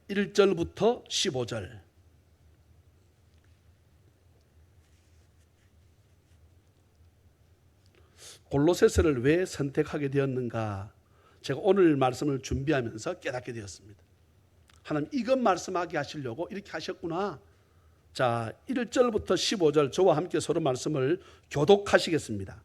1절부터 15절. 골로새서를 왜 선택하게 되었는가? 제가 오늘 말씀을 준비하면서 깨닫게 되었습니다. 하나님 이것 말씀하게 하시려고 이렇게 하셨구나. 자, 1절부터 15절 저와 함께 서로 말씀을 교독하시겠습니다.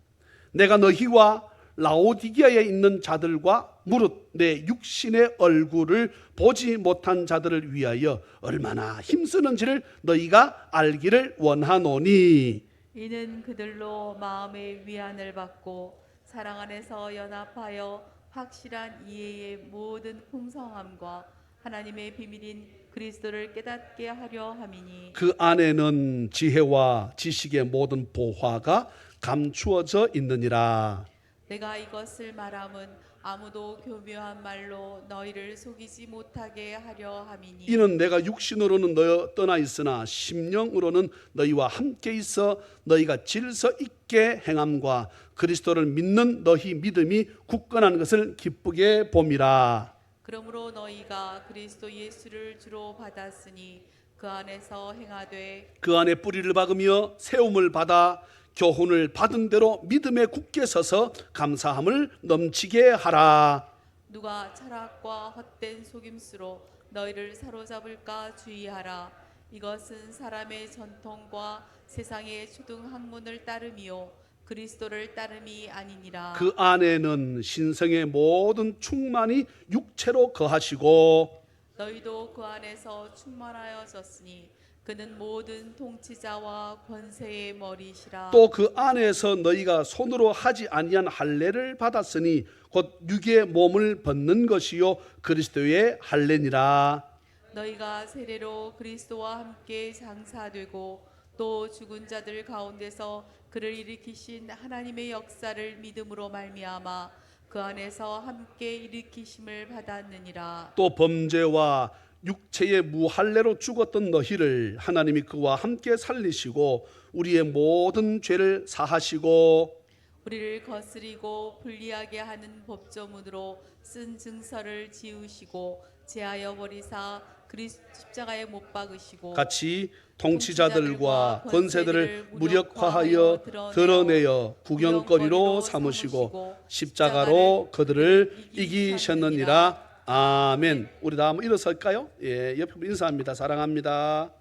내가 너희와 라오디게아에 있는 자들과 무릇 내 육신의 얼굴을 보지 못한 자들을 위하여 얼마나 힘쓰는지를 너희가 알기를 원하노니, 이는 그들로 마음의 위안을 받고 사랑 안에서 연합하여 확실한 이해의 모든 풍성함과 하나님의 비밀인 그리스도를 깨닫게 하려 함이니, 그 안에는 지혜와 지식의 모든 보화가 감추어져 있느니라. 내가 이것을 말함은 아무도 교묘한 말로 너희를 속이지 못하게 하려 함이니, 이는 내가 육신으로는 너 떠나 있으나 심령으로는 너희와 함께 있어 너희가 질서 있게 행함과 그리스도를 믿는 너희 믿음이 굳건한 것을 기쁘게 봄이라. 그러므로 너희가 그리스도 예수를 주로 받았으니 그 안에서 행하되 그 안에 뿌리를 박으며 세움을 받아 교훈을 받은 대로 믿음에 굳게 서서 감사함을 넘치게 하라. 누가 철학과 헛된 속임수로 너희를 사로잡을까 주의하라. 이것은 사람의 전통과 세상의 초등 학문을 따름이요 그리스도를 따름이 아니니라. 그 안에는 신성의 모든 충만이 육체로 거하시고 너희도 그 안에서 충만하여졌으니 그는 모든 통치자와 권세의 머리시라. 또 그 안에서 너희가 손으로 하지 아니한 할례를 받았으니 곧 육의 몸을 벗는 것이요 그리스도의 할례니라. 너희가 세례로 그리스도와 함께 장사되고 또 죽은 자들 가운데서 그를 일으키신 하나님의 역사를 믿음으로 말미암아 그 안에서 함께 일으키심을 받았느니라. 또 범죄와 육체의 무할례로 죽었던 너희를 하나님이 그와 함께 살리시고 우리의 모든 죄를 사하시고 우리를 거스리고 불리하게 하는 법조문으로 쓴 증서를 지우시고 제하여 버리사 그리스도 십자가에 못 박으시고 같이 통치자들과 권세들을 무력화하여 드러내어 구경거리로 삼으시고 십자가로 그들을 이기셨느니라. 아멘. 우리 다 한번 일어설까요? 예, 옆에 분 인사합니다. 사랑합니다.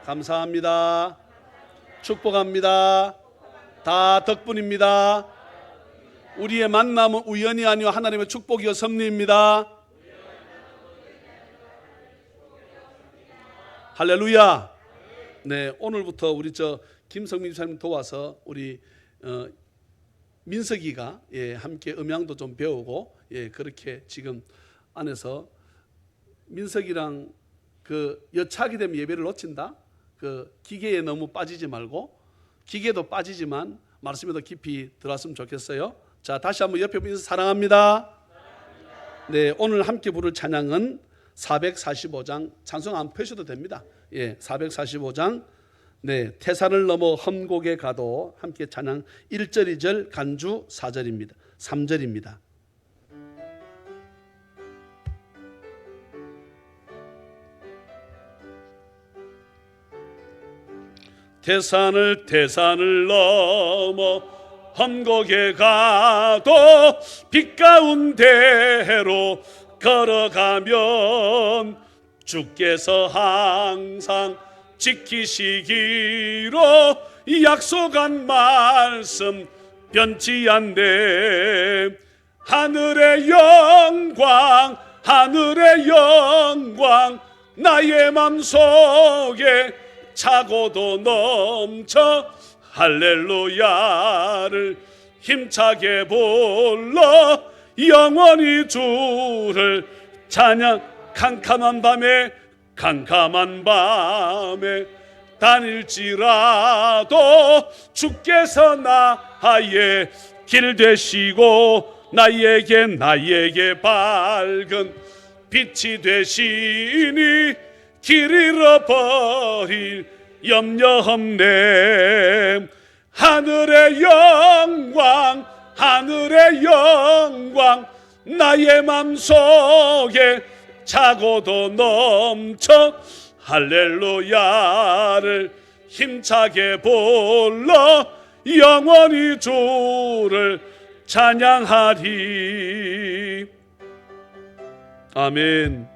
감사합니다. 축복합니다. 다 덕분입니다. 우리의 만남은 우연이 아니요 하나님의 축복이요 섭리입니다. 할렐루야. 네, 오늘부터 우리 김성민 집사님 도와서 우리 민석이가 함께 음향도 좀 배우고 그렇게 지금 안에서 민석이랑 그 여차하게 되면 예배를 놓친다. 그 기계에 너무 빠지지 말고 기계도 빠지지만 말씀에 더 깊이 들어왔으면 좋겠어요. 자, 다시 한번 옆에 분에서 사랑합니다. 네, 오늘 함께 부를 찬양은 445장 찬송 안 펴셔도 됩니다. 예, 445장 네, 태산을 넘어 험곡에 가도 함께 찬양 1절 2절 간주 4절입니다. 3절입니다. 태산을 넘어 험곡에 가도 빛 가운데로 걸어가면 주께서 항상 지키시기로 약속한 말씀 변치 않네. 하늘의 영광 나의 맘속에 차고도 넘쳐 할렐루야를 힘차게 불러 영원히 주를 찬양. 캄캄한 밤에 다닐지라도 주께서 나의 길 되시고 나에게 밝은 빛이 되시니 길 잃어버릴 염려 없네. 하늘의 영광 나의 맘속에 차고도 넘쳐 할렐루야를 힘차게 불러 영원히 주를 찬양하리. 아멘.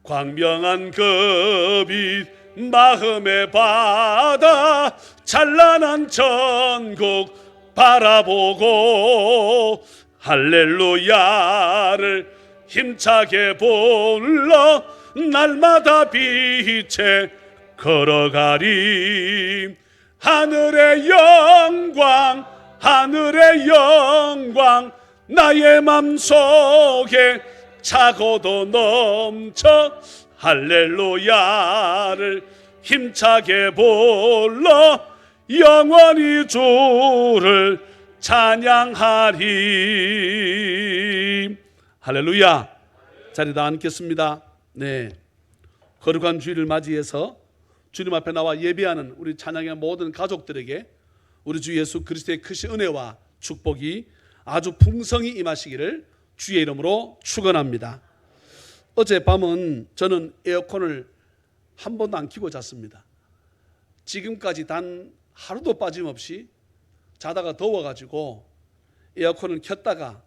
광명한 그 빛 마음의 바다 찬란한 천국 바라보고 할렐루야를 힘차게 불러 날마다 빛에 걸어가리. 하늘의 영광 하늘의 영광 나의 맘속에 차고도 넘쳐 할렐루야를 힘차게 불러 영원히 주를 찬양하리. 할렐루야. 자리 다 앉겠습니다. 네, 거룩한 주일을 맞이해서 주님 앞에 나와 예배하는 우리 찬양의 모든 가족들에게 우리 주 예수 그리스도의 크신 은혜와 축복이 아주 풍성히 임하시기를 주의 이름으로 축원합니다. 어젯밤은 저는 에어컨을 한 번도 안 켜고 잤습니다. 지금까지 단 하루도 빠짐없이 자다가 더워가지고 에어컨을 켰다가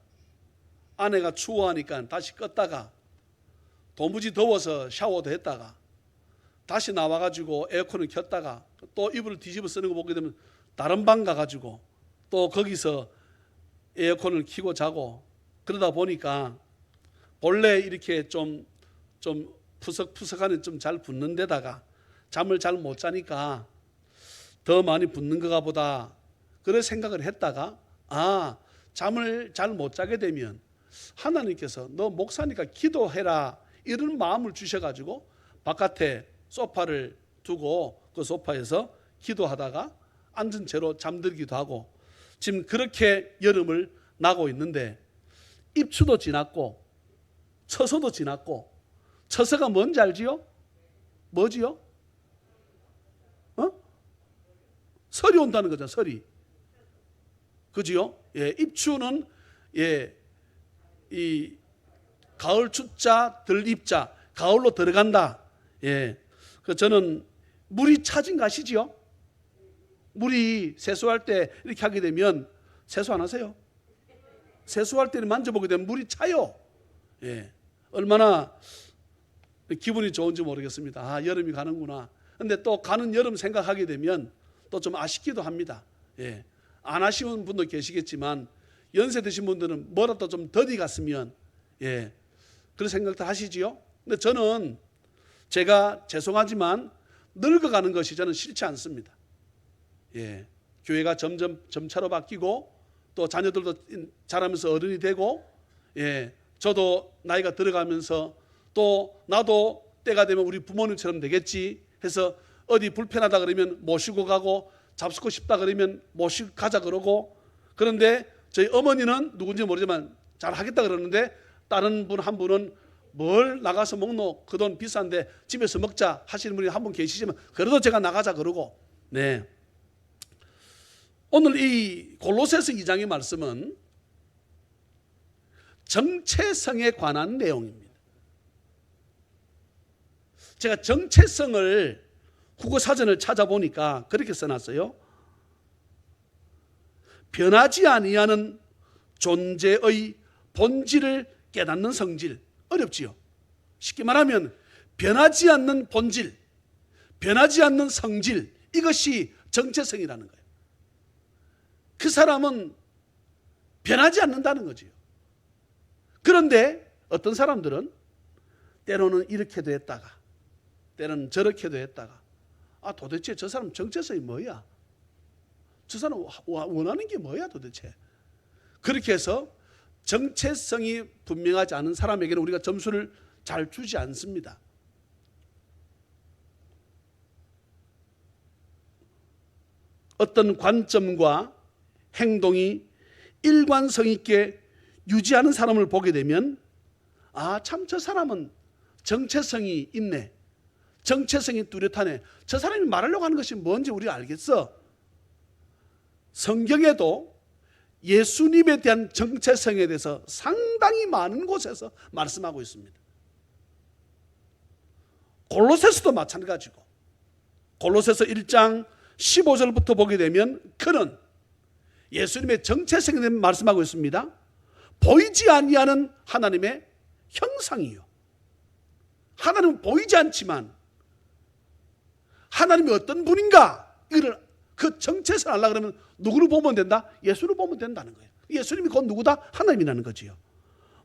아내가 추워하니까 다시 껐다가 도무지 더워서 샤워도 했다가 다시 나와가지고 에어컨을 켰다가 또 이불을 뒤집어 쓰는 거 보게 되면 다른 방 가가지고 또 거기서 에어컨을 켜고 자고, 그러다 보니까 본래 이렇게 좀 푸석푸석하니 좀 잘 붙는 데다가 잠을 잘 못 자니까 더 많이 붙는 거가 보다 그런 생각을 했다가 잠을 잘 못 자게 되면 하나님께서 너 목사니까 기도해라 이런 마음을 주셔가지고 바깥에 소파를 두고 그 소파에서 기도하다가 앉은 채로 잠들기도 하고 지금 그렇게 여름을 나고 있는데, 입추도 지났고 처서도 지났고, 처서가 뭔지 알지요? 뭐지요? 설이 온다는 거죠. 설이. 그지요? 예, 입추는 이 가을 추자 들입자 가을로 들어간다. 예, 그 저는 물이 차진 거 아시지요? 물이 세수할 때 이렇게 하게 되면, 세수 안 하세요? 세수할 때는 만져보게 되면 물이 차요. 예, 얼마나 기분이 좋은지 모르겠습니다. 여름이 가는구나. 근데 또 가는 여름 생각하게 되면 또 좀 아쉽기도 합니다. 예, 안 아쉬운 분도 계시겠지만 연세 드신 분들은 뭐라도 좀 더디 갔으면, 예, 그런 생각도 하시지요. 근데 저는 제가 죄송하지만 늙어가는 것이 저는 싫지 않습니다. 예, 교회가 점차로 바뀌고 또 자녀들도 자라면서 어른이 되고, 예, 저도 나이가 들어가면서 또 나도 때가 되면 우리 부모님처럼 되겠지 해서 어디 불편하다 그러면 모시고 가고 잡수고 싶다 그러면 모시고 가자 그러고, 그런데 저희 어머니는 누군지 모르지만 잘 하겠다 그러는데 다른 분 한 분은 뭘 나가서 먹노, 그 돈 비싼데 집에서 먹자 하시는 분이 한 분 계시지만 그래도 제가 나가자 그러고. 네, 오늘 이 골로새서 2장의 말씀은 정체성에 관한 내용입니다. 제가 정체성을 국어사전을 찾아보니까 그렇게 써놨어요. 변하지 아니하는 존재의 본질을 깨닫는 성질. 어렵지요. 쉽게 말하면 변하지 않는 본질, 변하지 않는 성질, 이것이 정체성이라는 거예요. 그 사람은 변하지 않는다는 거지요. 그런데 어떤 사람들은 때로는 이렇게도 했다가 때로는 저렇게도 했다가 도대체 저 사람 정체성이 뭐야? 저 사람 원하는 게 뭐야 도대체? 그렇게 해서 정체성이 분명하지 않은 사람에게는 우리가 점수를 잘 주지 않습니다. 어떤 관점과 행동이 일관성 있게 유지하는 사람을 보게 되면 아, 참 저 사람은 정체성이 있네, 정체성이 뚜렷하네, 저 사람이 말하려고 하는 것이 뭔지 우리가 알겠어. 성경에도 예수님에 대한 정체성에 대해서 상당히 많은 곳에서 말씀하고 있습니다. 골로새서도 마찬가지고, 골로새서 1장 15절부터 보게 되면 그는 예수님의 정체성에 대해 말씀하고 있습니다. 보이지 아니하는 하나님의 형상이요. 하나님은 보이지 않지만 하나님이 어떤 분인가, 이걸 그 정체성을 알려고 그러면 누구를 보면 된다? 예수를 보면 된다는 거예요. 예수님이 곧 누구다? 하나님이라는 거지요.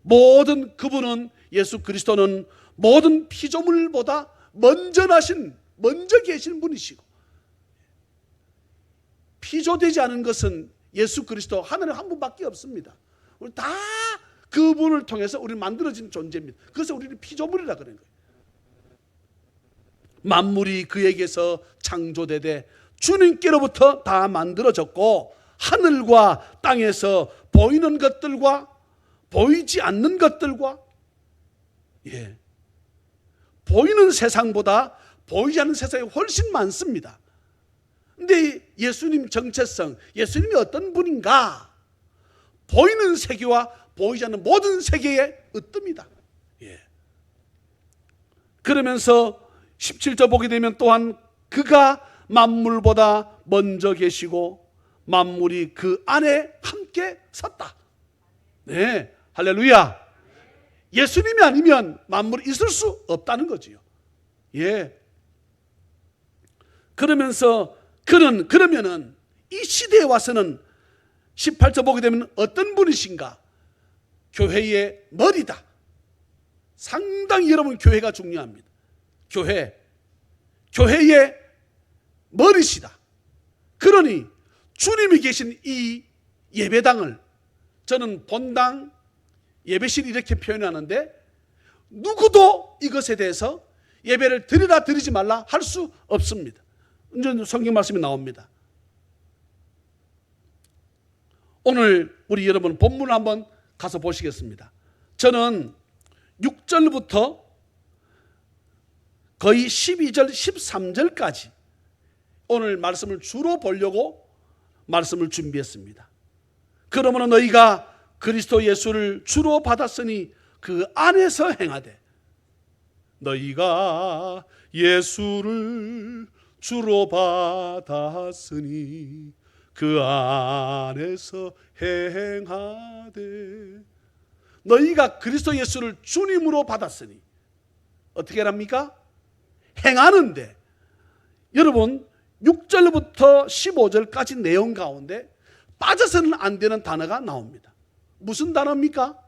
모든 그분은, 예수 그리스도는 모든 피조물보다 먼저 계신 분이시고, 피조되지 않은 것은 예수 그리스도 하나님 한 분밖에 없습니다. 우리 다 그분을 통해서 우리는 만들어진 존재입니다. 그래서 우리는 피조물이라 그러는 거예요. 만물이 그에게서 창조되되 주님께로부터 다 만들어졌고, 하늘과 땅에서 보이는 것들과 보이지 않는 것들과, 보이는 세상보다 보이지 않는 세상이 훨씬 많습니다. 근데 예수님 정체성, 예수님이 어떤 분인가, 보이는 세계와 보이지 않는 모든 세계에 으뜸이다. 그러면서 17절 보게 되면 또한 그가 만물보다 먼저 계시고 만물이 그 안에 함께 섰다. 네, 할렐루야. 예수님이 아니면 만물이 있을 수 없다는 거지요. 그러면서 그러면은 이 시대에 와서는 18절 보게 되면 어떤 분이신가? 교회의 머리다. 상당히 여러분 교회가 중요합니다. 교회의 머리시다. 그러니 주님이 계신 이 예배당을 저는 본당, 예배실 이렇게 표현하는데, 누구도 이것에 대해서 예배를 드리라 드리지 말라 할 수 없습니다. 이제 성경 말씀이 나옵니다. 오늘 우리 여러분 본문을 한번 가서 보시겠습니다. 저는 6절부터 거의 12절, 13절까지 오늘 말씀을 주로 보려고 말씀을 준비했습니다. 그러므로 너희가 그리스도 예수를 주로 받았으니 그 안에서 행하되, 너희가 예수를 주로 받았으니 그 안에서 행하되, 너희가 그리스도 예수를 주님으로 받았으니 어떻게 합니까? 행하는데, 여러분 6절부터 15절까지 내용 가운데 빠져서는 안 되는 단어가 나옵니다. 무슨 단어입니까?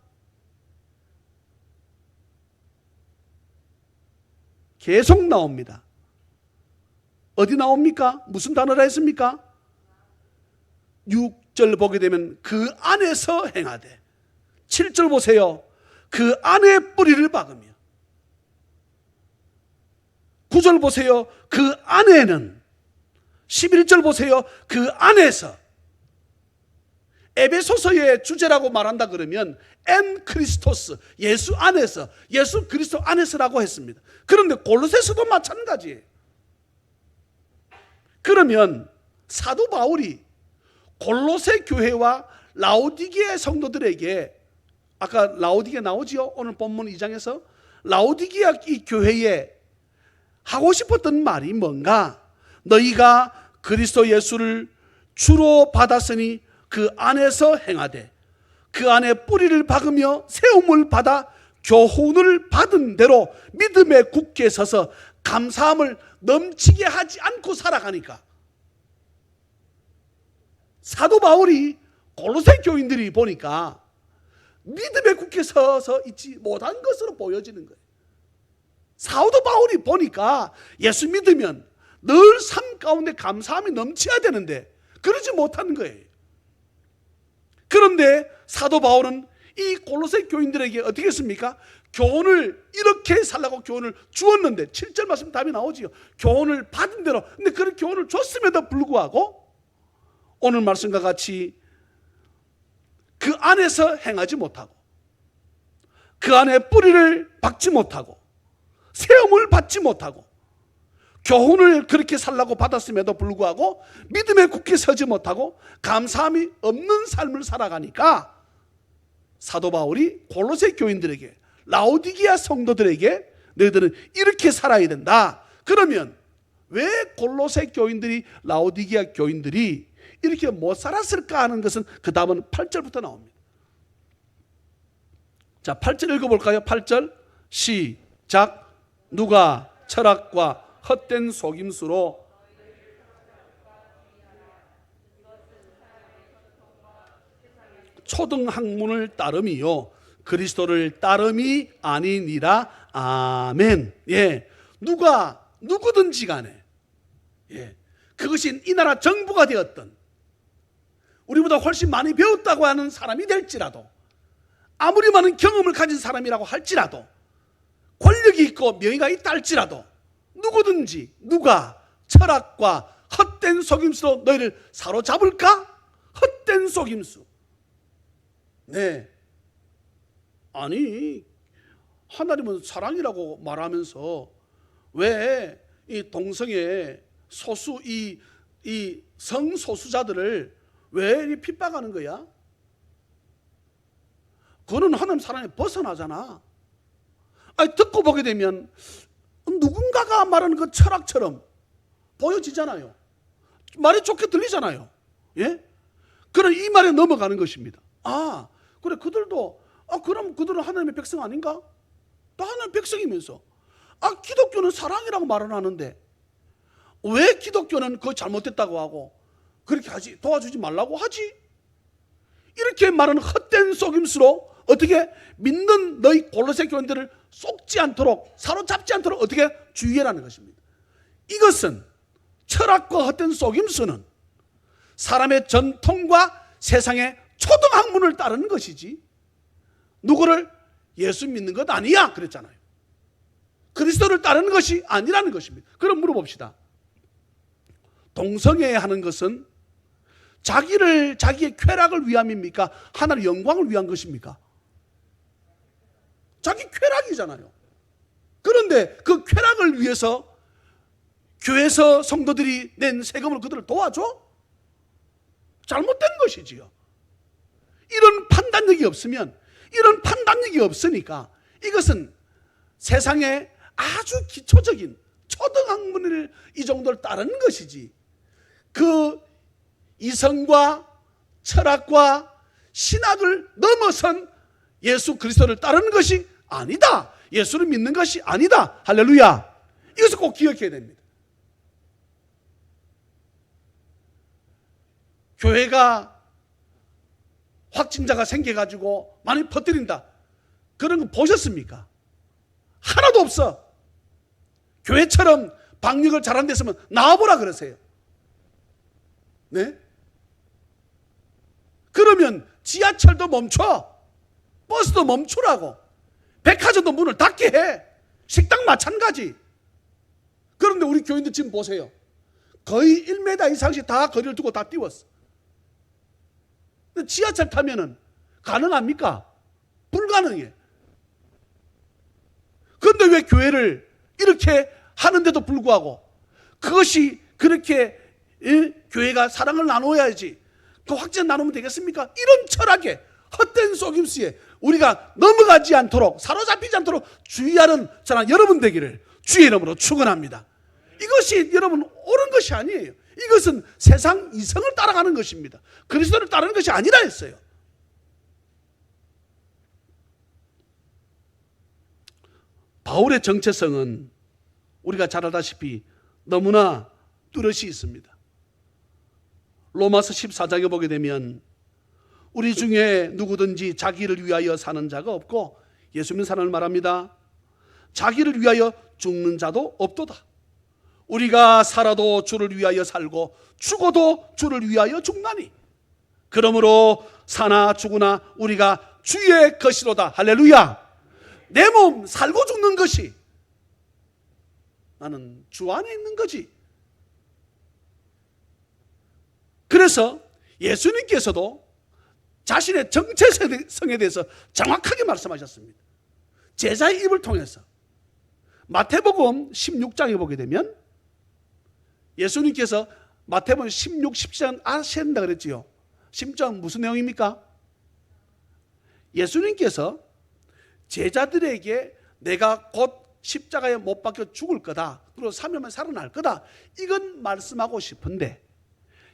계속 나옵니다. 어디 나옵니까? 무슨 단어라 했습니까? 6절 보게 되면 그 안에서 행하되, 7절 보세요. 그 안에 뿌리를 박으며, 9절 보세요. 그 안에는, 11절 보세요. 그 안에서. 에베소서의 주제라고 말한다 그러면 엔 크리스토스, 예수 안에서, 예수 그리스도 안에서라고 했습니다. 그런데 골로새서도 마찬가지예요. 그러면 사도 바울이 골로새 교회와 라오디게아 성도들에게, 아까 라오디게아 나오지요? 오늘 본문 2장에서 라오디게아 이 교회에 하고 싶었던 말이 뭔가? 너희가 그리스도 예수를 주로 받았으니 그 안에서 행하되, 그 안에 뿌리를 박으며 세움을 받아 교훈을 받은 대로 믿음에 굳게 서서 감사함을 넘치게 하지 않고 살아가니까, 사도 바울이 골로새 교인들이 보니까 믿음에 굳게 서서 있지 못한 것으로 보여지는 거예요. 사도 바울이 보니까 예수 믿으면 늘 삶 가운데 감사함이 넘쳐야 되는데 그러지 못하는 거예요. 그런데 사도 바울은 이 골로새 교인들에게 어떻게 했습니까? 교훈을, 이렇게 살라고 교훈을 주었는데, 7절 말씀 답이 나오지요. 교훈을 받은 대로. 근데 그런 교훈을 줬음에도 불구하고 오늘 말씀과 같이 그 안에서 행하지 못하고, 그 안에 뿌리를 박지 못하고 세움을 받지 못하고 교훈을 그렇게 살라고 받았음에도 불구하고 믿음에 굳게 서지 못하고 감사함이 없는 삶을 살아가니까 사도 바울이 골로새 교인들에게, 라오디게아 성도들에게 너희들은 이렇게 살아야 된다. 그러면 왜 골로새 교인들이, 라오디게아 교인들이 이렇게 못 살았을까 하는 것은 그 다음은 8절부터 나옵니다. 자, 8절 읽어볼까요? 8절 시작. 누가 철학과 헛된 속임수로 초등학문을 따름이요 그리스도를 따름이 아니니라. 아멘. 예, 누구든지 간에, 예, 그것이 이 나라 정부가 되었던, 우리보다 훨씬 많이 배웠다고 하는 사람이 될지라도, 아무리 많은 경험을 가진 사람이라고 할지라도, 권력이 있고 명예가 있다 할지라도, 누구든지 누가 철학과 헛된 속임수로 너희를 사로잡을까? 헛된 속임수. 네. 아니, 하나님은 사랑이라고 말하면서 왜 이 동성애 소수, 이 성소수자들을 왜 핍박하는 거야? 그거는 하나님 사랑에 벗어나잖아. 아니, 듣고 보게 되면 누군가가 말하는 그 철학처럼 보여지잖아요. 말이 좋게 들리잖아요. 예? 그럼 이 말에 넘어가는 것입니다. 아, 그래, 그들도, 그럼 그들은 하나님의 백성 아닌가? 또 하나님의 백성이면서, 기독교는 사랑이라고 말을 하는데 왜 기독교는 그거 잘못됐다고 하고 그렇게 하지, 도와주지 말라고 하지? 이렇게 말하는 헛된 속임수로 어떻게 믿는 너희 골로새 교인들을 속지 않도록, 사로잡지 않도록 어떻게 주의하라는 것입니다. 이것은, 철학과 헛된 속임수는 사람의 전통과 세상의 초등학문을 따르는 것이지 누구를 예수 믿는 것 아니야 그랬잖아요. 그리스도를 따르는 것이 아니라는 것입니다. 그럼 물어봅시다. 동성애 하는 것은 자기의 쾌락을 위함입니까? 하나님의 영광을 위한 것입니까? 자기 쾌락이잖아요. 그런데 그 쾌락을 위해서 교회에서 성도들이 낸 세금으로 그들을 도와줘? 잘못된 것이지요. 이런 판단력이 없으면, 이런 판단력이 없으니까 이것은 세상에 아주 기초적인 초등학문을 이 정도를 따르는 것이지, 그 이성과 철학과 신학을 넘어선 예수 그리스도를 따르는 것이 아니다. 예수를 믿는 것이 아니다. 할렐루야. 이것을 꼭 기억해야 됩니다. 교회가 확진자가 생겨가지고 많이 퍼뜨린다, 그런 거 보셨습니까? 하나도 없어. 교회처럼 방역을 잘한 데 있으면 나와보라 그러세요. 네? 그러면 지하철도 멈춰, 버스도 멈추라고, 백화점도 문을 닫게 해, 식당 마찬가지. 그런데 우리 교인들 지금 보세요. 거의 1m 이상씩 다 거리를 두고 다 띄웠어. 근데 지하철 타면은 가능합니까? 불가능해. 그런데 왜 교회를 이렇게 하는데도 불구하고, 그것이 그렇게 교회가 사랑을 나눠야지, 그 확전 나누면 되겠습니까? 이런 철학에, 헛된 속임수에 우리가 넘어가지 않도록, 사로잡히지 않도록 주의하는 저는 여러분 되기를 주의 이름으로 축원합니다. 이것이 여러분 옳은 것이 아니에요. 이것은 세상 이성을 따라가는 것입니다. 그리스도를 따르는 것이 아니라 했어요. 바울의 정체성은 우리가 잘 알다시피 너무나 뚜렷이 있습니다. 로마서 14장에 보게 되면 우리 중에 누구든지 자기를 위하여 사는 자가 없고, 예수 믿는 사람을 말합니다. 자기를 위하여 죽는 자도 없도다. 우리가 살아도 주를 위하여 살고 죽어도 주를 위하여 죽나니, 그러므로 사나 죽으나 우리가 주의 것이로다. 할렐루야. 내 몸 살고 죽는 것이 나는 주 안에 있는 거지. 그래서 예수님께서도 자신의 정체성에 대해서 정확하게 말씀하셨습니다. 제자의 입을 통해서 마태복음 16장에 보게 되면 예수님께서 마태복음 16, 17장 아셔야 된다 그랬지요. 16장 무슨 내용입니까? 예수님께서 제자들에게 내가 곧 십자가에 못 박혀 죽을 거다, 그리고 3일 만에 살아날 거다, 이건 말씀하고 싶은데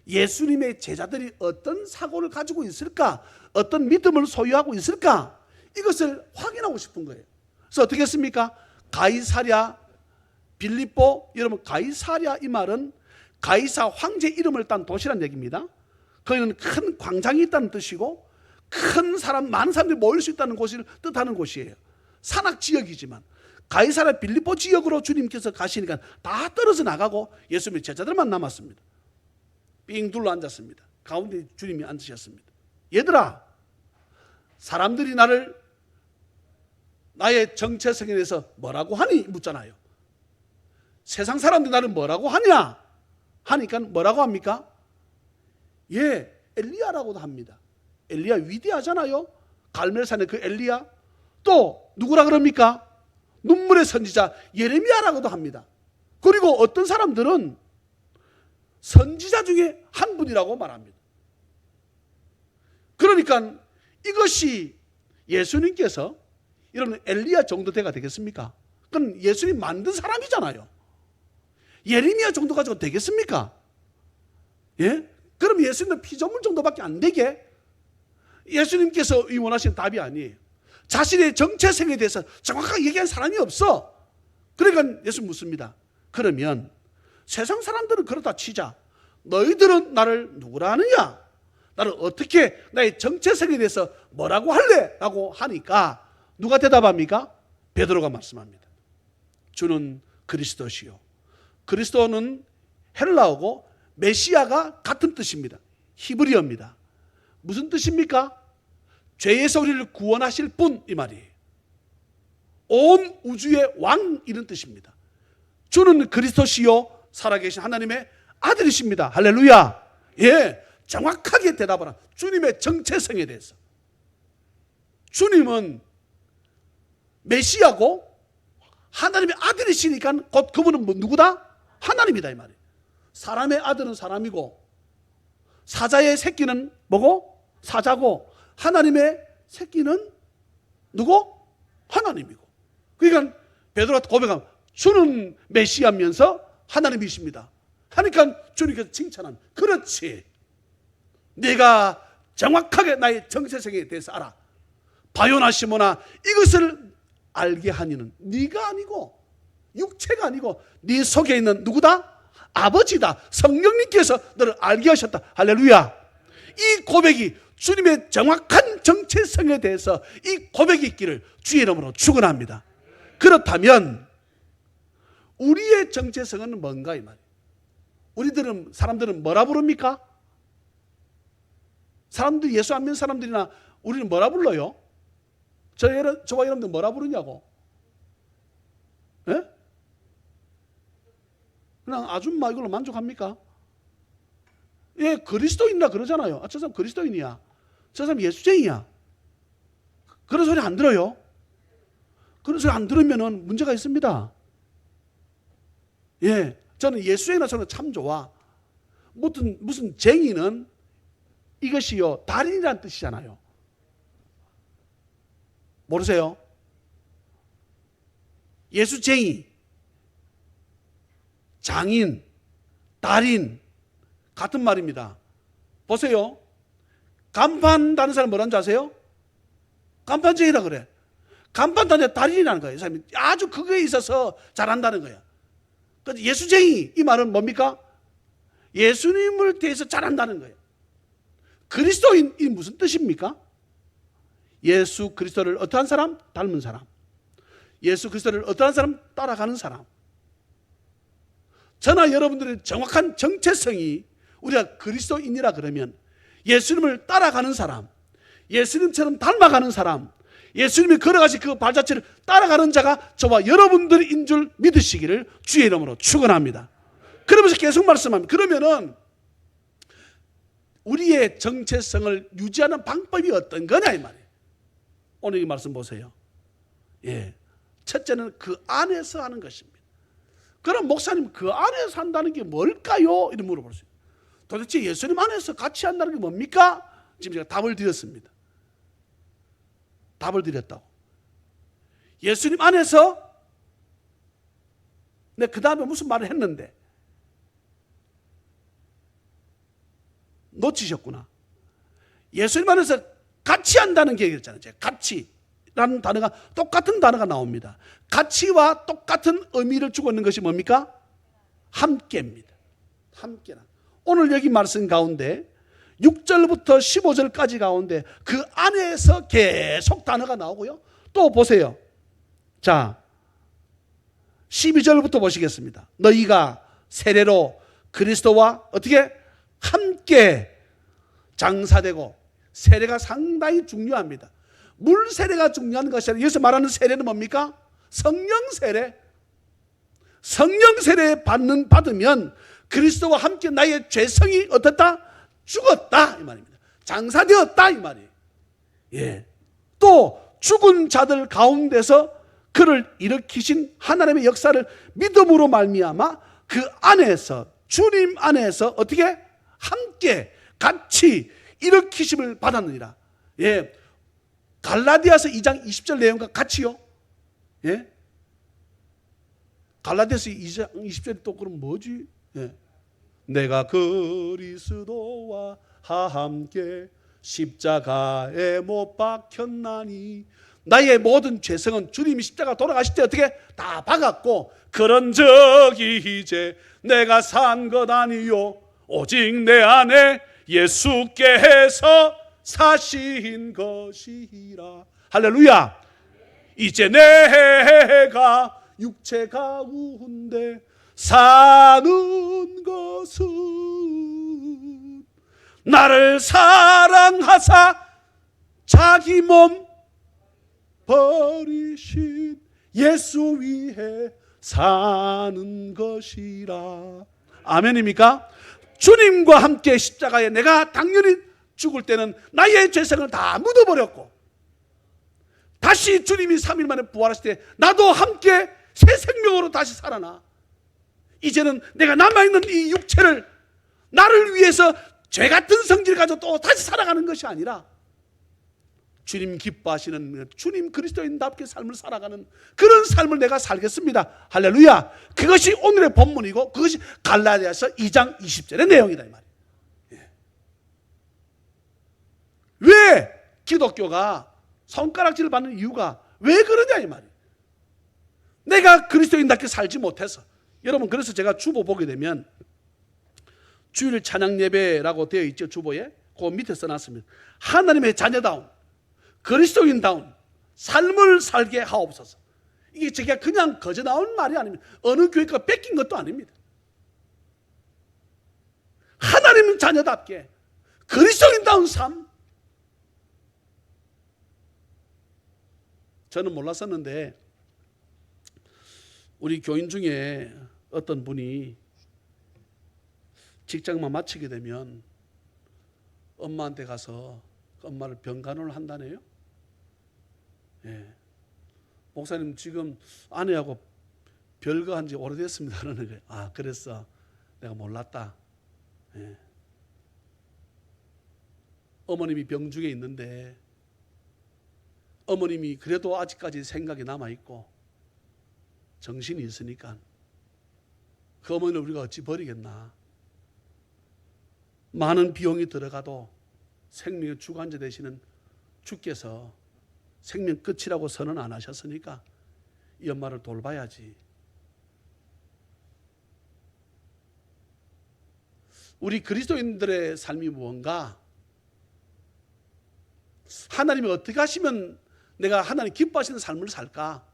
예수님의 제자들이 어떤 사고를 가지고 있을까, 어떤 믿음을 소유하고 있을까, 이것을 확인하고 싶은 거예요. 그래서 어떻게 했습니까? 가이사랴 빌립보, 여러분 가이사랴 이 말은 가이사 황제 이름을 딴 도시란 얘기입니다. 거기는 큰 광장이 있다는 뜻이고 큰 사람, 많은 사람들이 모일 수 있다는 곳을 뜻하는 곳이에요. 산악 지역이지만 가이사랴 빌립보 지역으로 주님께서 가시니까 다 떨어져 나가고 예수님의 제자들만 남았습니다. 삥 둘러 앉았습니다. 가운데 주님이 앉으셨습니다. 얘들아, 사람들이 나의 정체성에 대해서 뭐라고 하니? 묻잖아요. 세상 사람들이 나를 뭐라고 하냐? 하니까 뭐라고 합니까? 예, 엘리야라고도 합니다. 엘리야 위대하잖아요. 갈멜산의 그 엘리야. 또 누구라 그럽니까? 눈물의 선지자 예레미야라고도 합니다. 그리고 어떤 사람들은 선지자 중에 한 분이라고 말합니다. 그러니까 이것이 예수님께서, 여러분 엘리야 정도 돼가 되겠습니까? 그건 예수님 만든 사람이잖아요. 예레미야 정도 가지고 되겠습니까? 예? 그럼 예수님은 피조물 정도밖에 안 되게? 예수님께서 원하시는 답이 아니에요. 자신의 정체성에 대해서 정확하게 얘기한 사람이 없어. 그러니까 예수님 묻습니다. 그러면 세상 사람들은 그렇다 치자, 너희들은 나를 누구라 하느냐? 나를 어떻게, 나의 정체성에 대해서 뭐라고 할래? 라고 하니까 누가 대답합니까? 베드로가 말씀합니다. 주는 그리스도시요. 그리스도는 헬라어고 메시아가 같은 뜻입니다. 히브리어입니다. 무슨 뜻입니까? 죄에서 우리를 구원하실 분, 이 말이에요. 온 우주의 왕, 이런 뜻입니다. 주는 그리스도시요 살아계신 하나님의 아들이십니다. 할렐루야. 예, 정확하게 대답하라. 주님의 정체성에 대해서. 주님은 메시아고 하나님의 아들이시니까 곧 그분은 누구다? 하나님이다, 이 말이에요. 사람의 아들은 사람이고 사자의 새끼는 뭐고? 사자고, 하나님의 새끼는 누구? 하나님이고. 그러니까 베드로가 고백하면 주는 메시아면서 하나님이십니다 하니까 주님께서 칭찬합니다. 그렇지, 내가 정확하게 나의 정체성에 대해서 알아. 바요나 시모나, 이것을 알게 하니는 네가 아니고 육체가 아니고 네 속에 있는 누구다? 아버지다. 성령님께서 너를 알게 하셨다. 할렐루야. 이 고백이 주님의 정확한 정체성에 대해서 이 고백이 있기를 주의 이름으로 축원합니다. 그렇다면 우리의 정체성은 뭔가, 이 말이에요. 사람들은 뭐라 부릅니까? 사람들이, 예수 안 믿는 사람들이나 우리는 뭐라 불러요? 저와 여러분들 뭐라 부르냐고? 예? 그냥 아줌마 이걸로 만족합니까? 예, 그리스도인이라 그러잖아요. 아, 저 사람 그리스도인이야. 저 사람 예수쟁이야. 그런 소리 안 들어요? 그런 소리 안 들으면 문제가 있습니다. 예, 저는 예수쟁이나 저는 참 좋아. 무슨 쟁이는 이것이요, 달인이라는 뜻이잖아요. 모르세요? 예수쟁이, 장인, 달인 같은 말입니다. 보세요. 간판 다는 사람 뭐라는 줄 아세요? 간판쟁이라 그래. 간판 다는 달인이라는 거예요. 사람이 아주 그거에 있어서 잘한다는 거예요. 그래서 예수쟁이, 이 말은 뭡니까? 예수님을 대해서 잘한다는 거예요. 그리스도인이 무슨 뜻입니까? 예수 그리스도를 어떠한 사람? 닮은 사람. 예수 그리스도를 어떠한 사람? 따라가는 사람. 저나 여러분들의 정확한 정체성이 우리가 그리스도인이라 그러면 예수님을 따라가는 사람, 예수님처럼 닮아가는 사람, 예수님이 걸어가신 그 발자취를 따라가는 자가 저와 여러분들인 줄 믿으시기를 주의 이름으로 축원합니다. 그러면서 계속 말씀합니다. 그러면은 우리의 정체성을 유지하는 방법이 어떤 거냐, 이 말이에요. 오늘 이 말씀 보세요. 예. 첫째는 그 안에서 하는 것입니다. 그럼 목사님 그 안에서 한다는 게 뭘까요? 이렇게 물어볼 수 있어요. 도대체 예수님 안에서 같이 한다는 게 뭡니까? 지금 제가 답을 드렸습니다. 답을 드렸다고. 예수님 안에서 네, 그 다음에 무슨 말을 했는데 놓치셨구나. 예수님 안에서 같이 한다는 게 얘기했잖아요. 제가 같이라는 단어가 똑같은 단어가 나옵니다. 같이와 똑같은 의미를 주고 있는 것이 뭡니까? 함께입니다. 함께란. 오늘 여기 말씀 가운데 6절부터 15절까지 가운데 그 안에서 계속 단어가 나오고요. 또 보세요. 자, 12절부터 보시겠습니다. 너희가 세례로 그리스도와 어떻게 함께 장사되고, 세례가 상당히 중요합니다. 물 세례가 중요한 것이 아니라 여기서 말하는 세례는 뭡니까? 성령 세례. 성령 세례 받으면 그리스도와 함께 나의 죄성이 어떻다? 죽었다 이 말입니다. 장사되었다 이 말이에요. 예. 또 죽은 자들 가운데서 그를 일으키신 하나님의 역사를 믿음으로 말미암아 그 안에서, 주님 안에서 어떻게 함께 같이 일으키심을 받았느니라. 예. 갈라디아서 2장 20절 내용과 같이요. 예. 갈라디아서 2장 20절이 또 그럼 뭐지? 예. 내가 그리스도와 함께 십자가에 못 박혔나니 나의 모든 죄성은 주님이 십자가 돌아가실 때 어떻게 다 박았고, 그런저기 이제 내가 산 것 아니요 오직 내 안에 예수께서 사신 것이라. 할렐루야. 이제 내가 육체 가운데 사는 것은 나를 사랑하사 자기 몸 버리신 예수 위에 사는 것이라. 아멘입니까? 주님과 함께 십자가에 내가 당연히 죽을 때는 나의 죄성을 다 묻어버렸고, 다시 주님이 3일 만에 부활하실 때 나도 함께 새 생명으로 다시 살아나. 이제는 내가 남아있는 이 육체를 나를 위해서 죄 같은 성질을 가지고 또 다시 살아가는 것이 아니라 주님 기뻐하시는, 주님 그리스도인답게 삶을 살아가는 그런 삶을 내가 살겠습니다. 할렐루야. 그것이 오늘의 본문이고 그것이 갈라디아서 2장 20절의 내용이다 이 말이에요. 예. 왜 기독교가 손가락질을 받는 이유가 왜 그러냐 이 말이에요. 내가 그리스도인답게 살지 못해서. 여러분, 그래서 제가 주보 보게 되면 주일 찬양 예배라고 되어 있죠. 주보에 그 밑에 써놨습니다. 하나님의 자녀다운 그리스도인다운 삶을 살게 하옵소서. 이게 제가 그냥 거저 나온 말이 아닙니다. 어느 교회가 뺏긴 것도 아닙니다. 하나님 자녀답게 그리스도인다운 삶. 저는 몰랐었는데 우리 교인 중에 어떤 분이 직장만 마치게 되면 엄마한테 가서 엄마를 병간호를 한다네요. 예. 목사님 지금 아내하고 별거 한 지 오래됐습니다. 그러는 거예요. 아, 그랬어. 내가 몰랐다. 예. 어머님이 병중에 있는데 어머님이 그래도 아직까지 생각이 남아있고 정신이 있으니까 그 어머니를 우리가 어찌 버리겠나. 많은 비용이 들어가도 생명의 주관자 되시는 주께서 생명 끝이라고 선언 안 하셨으니까 이 엄마를 돌봐야지. 우리 그리스도인들의 삶이 무언가, 하나님이 어떻게 하시면 내가 하나님 기뻐하시는 삶을 살까?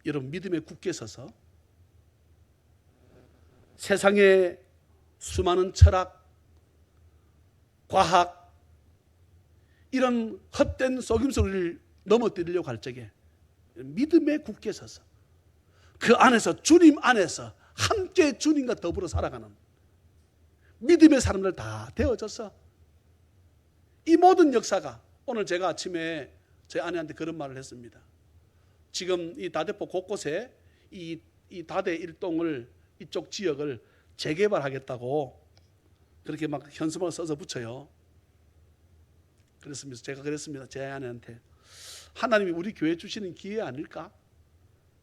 여러분, 믿음에 굳게 서서 세상의 수많은 철학, 과학, 이런 헛된 속임수를 넘어뜨리려고 할 적에 믿음에 굳게 서서 그 안에서, 주님 안에서 함께 주님과 더불어 살아가는 믿음의 사람들 다 되어져서 이 모든 역사가 오늘 제가 아침에 제 아내한테 그런 말을 했습니다. 지금 이 다대포 곳곳에 이 다대 일동을 이쪽 지역을 재개발하겠다고 그렇게 막 현수막을 써서 붙여요. 그랬습니다. 제가 그랬습니다. 제 아내한테 하나님이 우리 교회 주시는 기회 아닐까?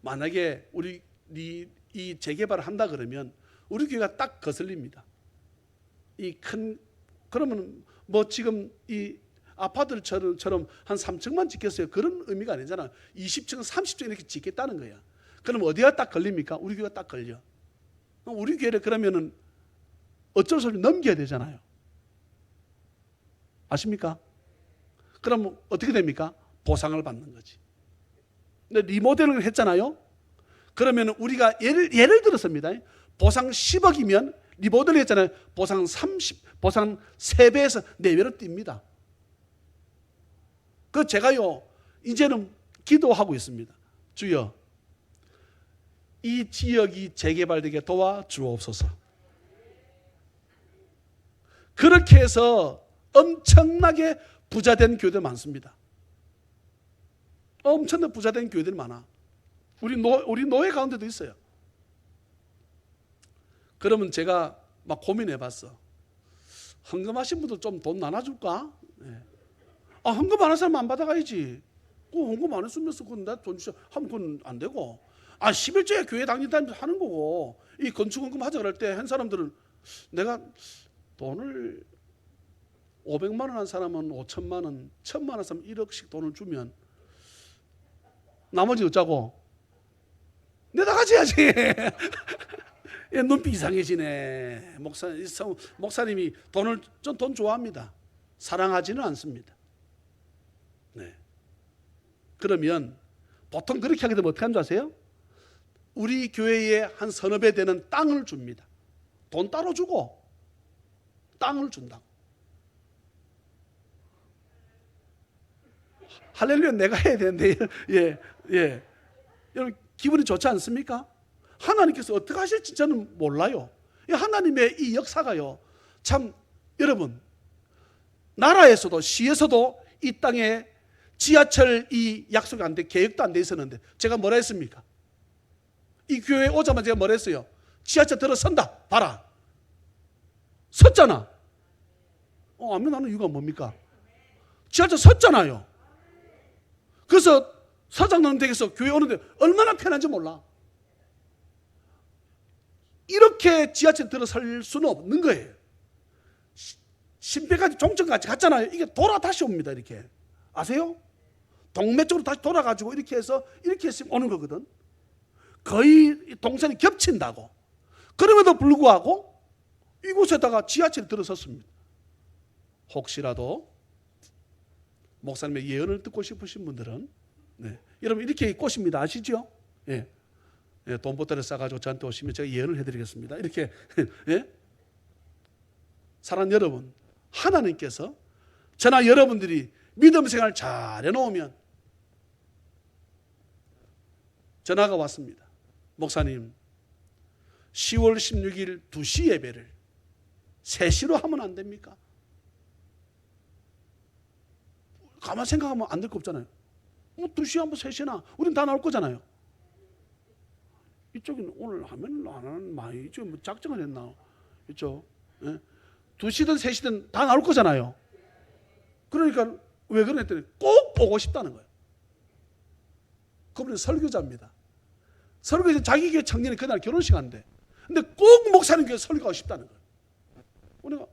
만약에 우리 이 재개발을 한다 그러면 우리 교회가 딱 거슬립니다. 이 큰 그러면 뭐 지금 이 아파트처럼 한 3층만 짓겠어요. 그런 의미가 아니잖아. 20층, 30층 이렇게 짓겠다는 거야. 그럼 어디가 딱 걸립니까? 우리 교회가 딱 걸려. 우리 교회를 그러면은 어쩔 수 없이 넘겨야 되잖아요. 아십니까? 그럼 어떻게 됩니까? 보상을 받는 거지. 근데 리모델링을 했잖아요. 그러면 우리가 예를 들었습니다. 보상 10억이면 리모델링 했잖아요. 보상 3배에서 4배로 뜁니다. 그 제가요 이제는 기도하고 있습니다. 주여, 이 지역이 재개발되게 도와주옵소서. 그렇게 해서 엄청나게 부자된 교회들 많습니다. 엄청나게 부자된 교회들이 많아. 우리 노예 가운데도 있어요. 그러면 제가 막 고민해봤어. 헌금하신 분들 좀 돈 나눠줄까? 네. 헌금 안 한 사람 안 받아가야지. 헌금 안 했으면서 그건 나 돈 주셔 하면 그건 안 되고. 11조에 교회 다니면서 하는 거고. 이 건축헌금 하자 그럴 때 한 사람들은 내가 돈을 500만 원 한 사람은 5천만 원, 1,000만 원 한 사람은 1억씩 돈을 주면 나머지 어쩌고? 내다 가져야지. 눈빛 이상해지네. 목사님이 돈 좋아합니다. 사랑하지는 않습니다. 네. 그러면 보통 그렇게 하게 되면 어떻게 하는 줄 아세요? 우리 교회에 한 서너 배 되는 땅을 줍니다. 돈 따로 주고 땅을 준다고. 할렐루야, 내가 해야 되는데 예. 여러분 기분이 좋지 않습니까? 하나님께서 어떻게 하실지 저는 몰라요. 하나님의 이 역사가요, 참 여러분 나라에서도 시에서도 이 땅에 지하철 이 약속이 안 돼, 계획도 안 돼 있었는데 제가 뭐라 했습니까? 이 교회에 오자마자 제가 뭐라 했어요? 지하철 들어선다. 봐라. 섰잖아. 아멘 하는 이유가 뭡니까? 지하철 섰잖아요. 그래서 사장님 댁에서 교회 오는데 얼마나 편한지 몰라. 이렇게 지하철 들어설 수는 없는 거예요. 신배까지 종점까지 갔잖아요. 이게 돌아 다시 옵니다. 이렇게 아세요? 동네 쪽으로 다시 돌아가지고 이렇게 해서 오는 거거든. 거의 동선이 겹친다고. 그럼에도 불구하고 이곳에다가 지하철이 들어섰습니다. 혹시라도 목사님의 예언을 듣고 싶으신 분들은 여러분 이렇게 꽃입니다. 아시죠? 돈 보따리 싸가지고 저한테 오시면 제가 예언을 해드리겠습니다. 이렇게 사랑하는 여러분, 하나님께서 저나 여러분들이 믿음 생활을 잘 해놓으면 전화가 왔습니다. 목사님, 10월 16일 2시 예배를 3시로 하면 안 됩니까? 가만 생각하면 안 될 거 없잖아요. 2시 하면 3시나 우린 다 나올 거잖아요. 이쪽은 오늘 하면 안 하는 많이 이쪽 뭐 작정을 했나? 이쪽 2시든 3시든 다 나올 거잖아요. 그러니까 왜 그랬더니 꼭 보고 싶다는 거예요. 그분은 설교자입니다. 설교자 자기 교회 청년이 그날 결혼식 한대. 근데 꼭 목사님 교회 설교하고 싶다는 거예요. 우리가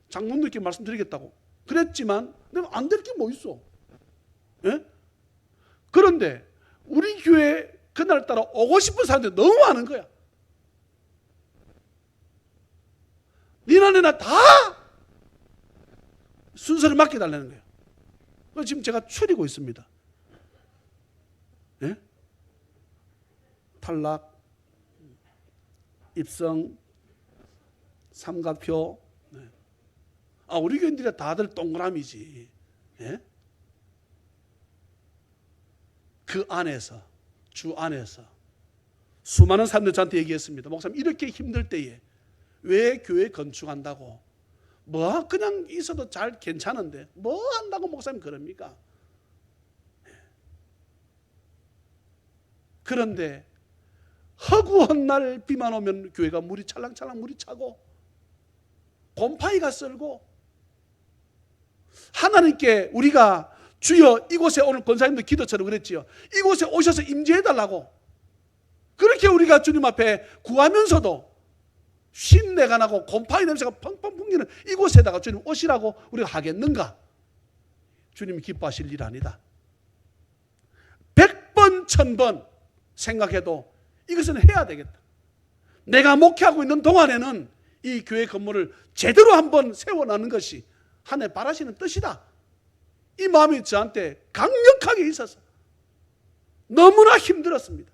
장로님께 말씀드리겠다고 그랬지만 내가 안 될 게 뭐 있어? 그런데 우리 교회 그날따라 오고 싶은 사람들이 너무 많은 거야. 니나 다 순서를 맡겨달라는 거예요. 그래서 지금 제가 추리고 있습니다. 탈락, 입성, 삼각표. 우리 교인들이 다들 동그라미지. 그 안에서, 주 안에서 수많은 사람들 저한테 얘기했습니다. 목사님, 이렇게 힘들 때에 왜 교회 건축한다고 뭐 그냥 있어도 잘 괜찮은데 뭐 한다고 목사님 그럽니까? 그런데 허구한 날 비만 오면 교회가 물이 찰랑찰랑 물이 차고 곰팡이가 썰고, 하나님께 우리가 주여 이곳에 오늘 권사님도 기도처럼 그랬지요. 이곳에 오셔서 임재해달라고 그렇게 우리가 주님 앞에 구하면서도 쉰내가 나고 곰팡이 냄새가 펑펑 풍기는 이곳에다가 주님 오시라고 우리가 하겠는가? 주님이 기뻐하실 일 아니다. 100번 1000번 생각해도 이것은 해야 되겠다. 내가 목회하고 있는 동안에는 이 교회 건물을 제대로 한번 세워나는 것이 하나님 바라시는 뜻이다. 이 마음이 저한테 강력하게 있어서 너무나 힘들었습니다.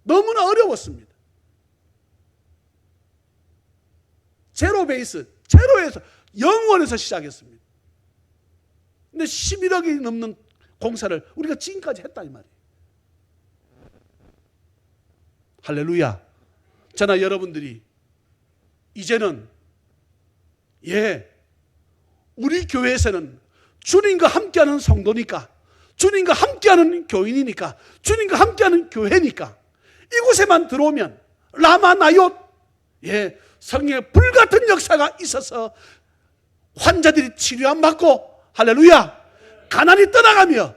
너무나 어려웠습니다. 제로 베이스, 제로에서 영원에서 시작했습니다. 근데 11억이 넘는 공사를 우리가 지금까지 했다 이 말이에요. 할렐루야. 저나 여러분들이 이제는 우리 교회에서는 주님과 함께하는 성도니까, 주님과 함께하는 교인이니까, 주님과 함께하는 교회니까 이곳에만 들어오면 라마나얏 성령의 불같은 역사가 있어서 환자들이 치료 안 받고, 할렐루야, 가난이 떠나가며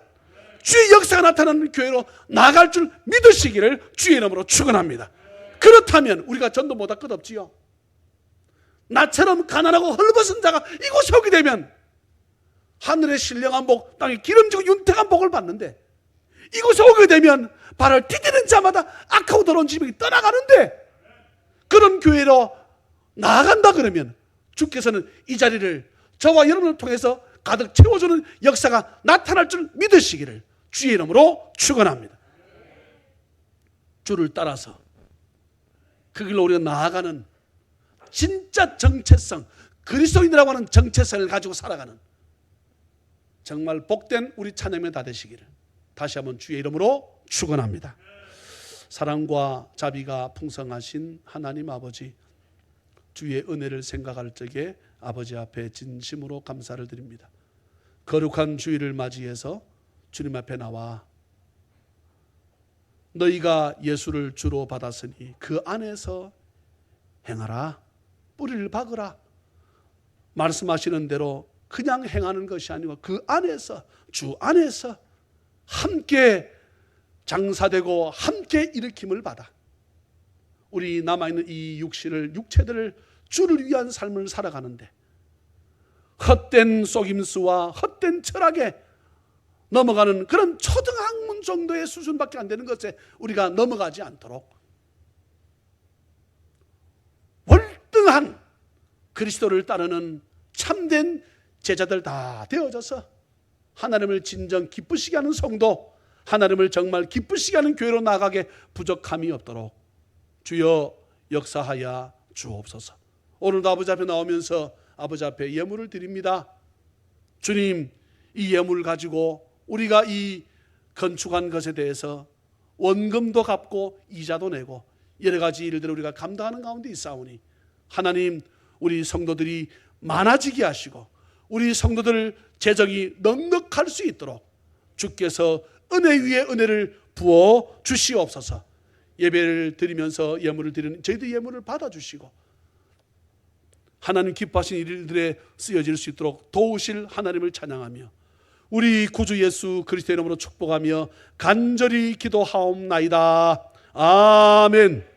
주의 역사가 나타나는 교회로 나아갈 줄 믿으시기를 주의 이름으로 축원합니다. 그렇다면 우리가 전도 못할 것 없지요. 나처럼 가난하고 헐벗은 자가 이곳에 오게 되면 하늘의 신령한 복, 땅에 기름지고 윤택한 복을 받는데, 이곳에 오게 되면 발을 디디는 자마다 악하고 더러운 지명이 떠나가는데, 그런 교회로 나아간다 그러면 주께서는 이 자리를 저와 여러분을 통해서 가득 채워주는 역사가 나타날 줄 믿으시기를 주의 이름으로 축원합니다. 주를 따라서 그 길로 우리가 나아가는 진짜 정체성, 그리스도인이라고 하는 정체성을 가지고 살아가는 정말 복된 우리 찬양이 다 되시기를 다시 한번 주의 이름으로 축원합니다. 사랑과 자비가 풍성하신 하나님 아버지, 주의 은혜를 생각할 적에 아버지 앞에 진심으로 감사를 드립니다. 거룩한 주일을 맞이해서 주님 앞에 나와 너희가 예수를 주로 받았으니 그 안에서 행하라, 뿌리를 박으라 말씀하시는 대로 그냥 행하는 것이 아니고 그 안에서, 주 안에서 함께 장사되고 함께 일으킴을 받아 우리 남아있는 이 육체들을 주를 위한 삶을 살아가는데 헛된 속임수와 헛된 철학에 넘어가는 그런 초등학문 정도의 수준밖에 안 되는 것에 우리가 넘어가지 않도록 월등한 그리스도를 따르는 참된 제자들 다 되어져서 하나님을 진정 기쁘시게 하는 성도, 하나님을 정말 기쁘시게 하는 교회로 나아가게 부족함이 없도록 주여 역사하여 주옵소서. 오늘도 아버지 앞에 나오면서 아버지 앞에 예물을 드립니다. 주님, 이 예물 가지고 우리가 이 건축한 것에 대해서 원금도 갚고 이자도 내고 여러 가지 일들을 우리가 감당하는 가운데 있사오니 하나님, 우리 성도들이 많아지게 하시고 우리 성도들 재정이 넉넉할 수 있도록 주께서 은혜 위에 은혜를 부어 주시옵소서. 예배를 드리면서 예물을 드리는 저희들 예물을 받아주시고 하나님 기뻐하신 일들에 쓰여질 수 있도록 도우실 하나님을 찬양하며 우리 구주 예수 그리스도의 이름으로 축복하며 간절히 기도하옵나이다. 아멘.